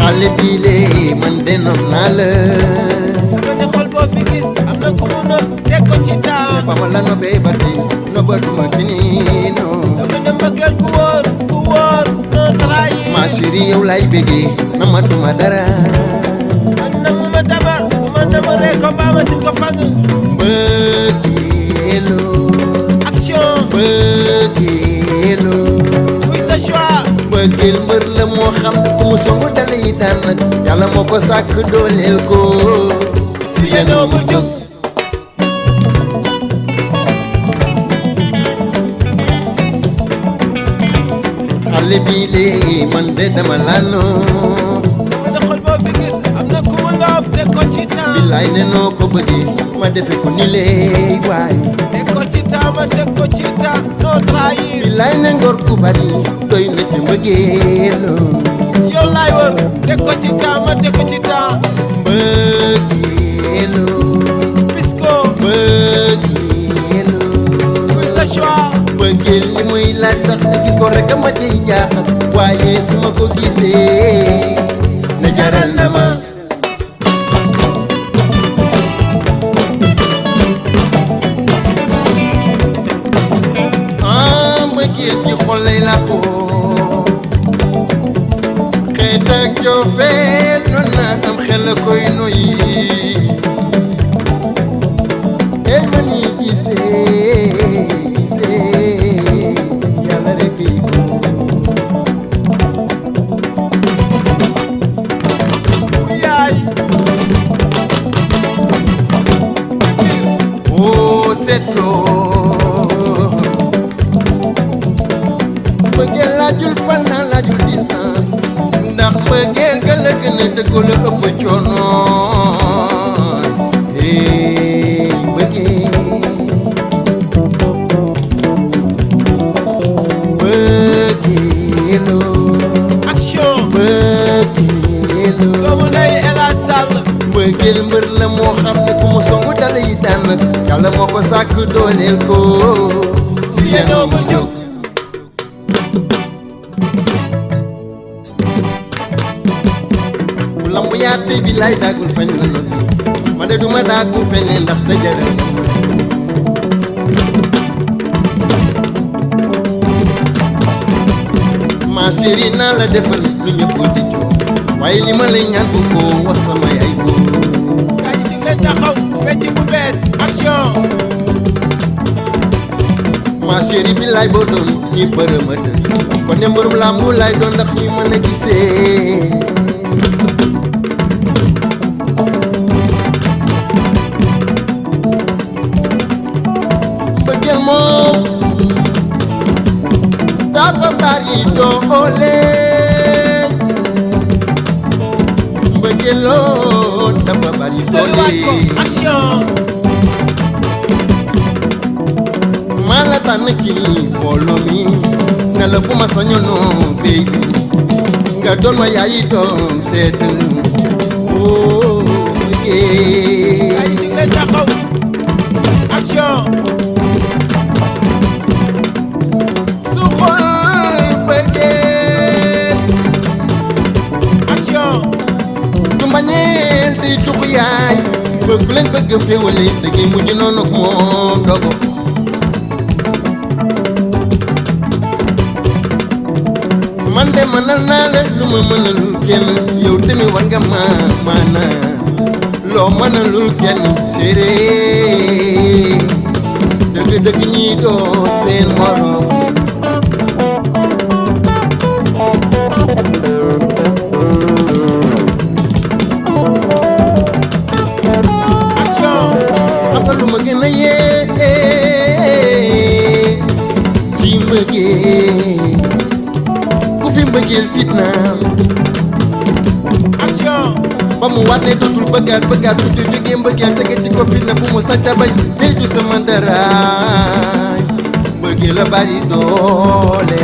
xale bii lee man de nopp naa la. dama ne xol boo fi gis am na ku mu nopp teg ko ci temps. ba ma la nobee ba tey nobatuma ci nii non. dama ne mbëggeel ku wóor non trahir. ma chérie yow lay bégee namatuma dara. man nag mu ma dabar mu ma dabaree ko mbaa ma si ko fang. mbëggeelu. action. mbëggeelu. muy sa choix. mbëggeel mbër la moo xam ne ku mu songu dalay daan nag yàlla moo ko sàkk dooleel ko. si yéenoo mu jóg. xale bii lee man de dama laanoo. dama ne xol boo fi gis am na ku mu loof teg ko ci temps. billaay ne noo ko bëggee ma defe ko ni lee waay. teg ko ci temps ma teg ko ci temps non trahir. billaay ne ngor ku bari doy na ci mbëggeelu. yow laay wër teg ko ci temps ma teg ko ci temps. mbëggeelu. Bisco. mbëggeelu. muy sa choix. mbëggeel li muy laaj tax na gis ko rek ma ciy jaaxal waaye su ma ko gisee na jaral na ma. mbëggeel ci xol lay làqoo xeet ak joofeel noon na am xel la koy noyyi ey ma ni gisee yàlla rek yi ko yaay. oo seetloo mbëggeel laajul panna laajul distance ndax mbëggeel ga la gën a dëggoo la ëpp coono mbëggeel mbëggeelu action. mbëggeelu doomu ndey El Hadj Sall. mbëggeel mbër la moo xam ne ku mu songu dala yi daan nag yàlla moo ko sàkk dooleel ko si yéenoo mu jóg. bu lamb yaate bi lay daagul fañ la noppi ma de duma daagu feneen ndax te jaral ma chérie naa la defal lu ñëpp di coow waaye li ma lay ñaan bu ko wax samay ay góor gaa ñi jug leen taxaw fecc bu bees action. ma chérie bi lay boo doon ñi bërëma dë kon ne mbërum lambu lay doon ndax ñuy mën a gisee mbëggeel moom dafa bari doole mbëggeel loo dafa bari tolluwaat ko doole action. maa la tànn ci mbooloo mi ne la bu ma sañoon baby nga doon ma yaayi doon seet oh gaa yeah. ñi jug leen taxaw action. su xol bëggee action. du mbañeel di tuxu yaay bëgg leen bëgg féewale da ngay mujj noonu ak moom dogo man de mënal naa la lu ma mënalul kenn yow tamit war nga ma maana loo mënalul kenn séeréer dëgg dëgg ñi doo seen morom action. xam nga lu ma gën a yee ci mbëggeel ku fi mbëggeel fitnaam action. ba mu waat ne dootul bëggaat bu ci jógee mbëggeel tegati ko fitna bu mu sañ bañ day du sama daraay mbëggeel la bari doole